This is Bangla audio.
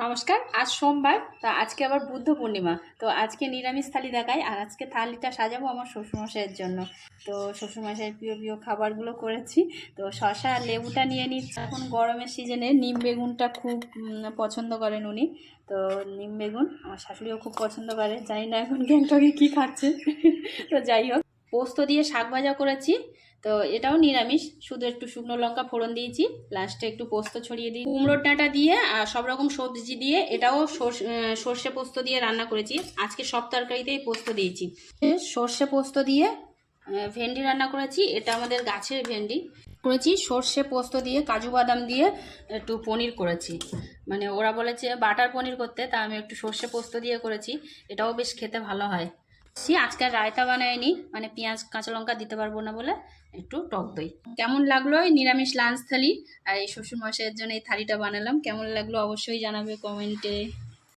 নমস্কার। আজ সোমবার, তো আজকে আবার বুদ্ধ পূর্ণিমা। তো আজকে নিরামিষ থালি দেখাই, আর আজকে থালিটা সাজাবো আমার শ্বশুরমশাইয়ের জন্য। তো শ্বশুরমশাইয়ের প্রিয় প্রিয় খাবারগুলো করেছি। তো শসা আর লেবুটা নিয়ে নিচ্ছি। এখন গরমের সিজনে নিম বেগুনটা খুব পছন্দ করেন উনি। তো নিম বেগুন আমার শাশুড়িও খুব পছন্দ করে, জানি না এখন গ্যাংটকে কী খাচ্ছে। তো যাই হোক, পোস্ত দিয়ে শাক ভাজা করেছি। তো এটাও নিরামিষ, শুধু একটু শুকনো লঙ্কা ফোড়ন দিয়েছি, লাস্টে একটু পোস্ত ছড়িয়ে দিই। কুমড়োর ডাঁটা দিয়ে আর সব রকম সবজি দিয়ে এটাও সর্ষে পোস্ত দিয়ে রান্না করেছি। আজকে সব তরকারিতেই পোস্ত দিয়েছি। সর্ষে পোস্ত দিয়ে ভেন্ডি রান্না করেছি, এটা আমাদের গাছের ভেন্ডি করেছি। সর্ষে পোস্ত দিয়ে কাজু বাদাম দিয়ে একটু পনির করেছি, মানে ওরা বলেছে বাটার পনির করতে, তা আমি একটু সর্ষে পোস্ত দিয়ে করেছি। এটাও বেশ খেতে ভালো হয়। আজকে রায়তা বানাইনি, মানে পেঁয়াজ কাঁচা লঙ্কা দিতে পারবো না বলে একটু টক দই। কেমন লাগলো এই নিরামিষ লাঞ্চ থালি, আর এই শ্বশুর মশাইয়ের জন্য এই থালিটা বানালাম, কেমন লাগলো অবশ্যই জানাবে কমেন্টে।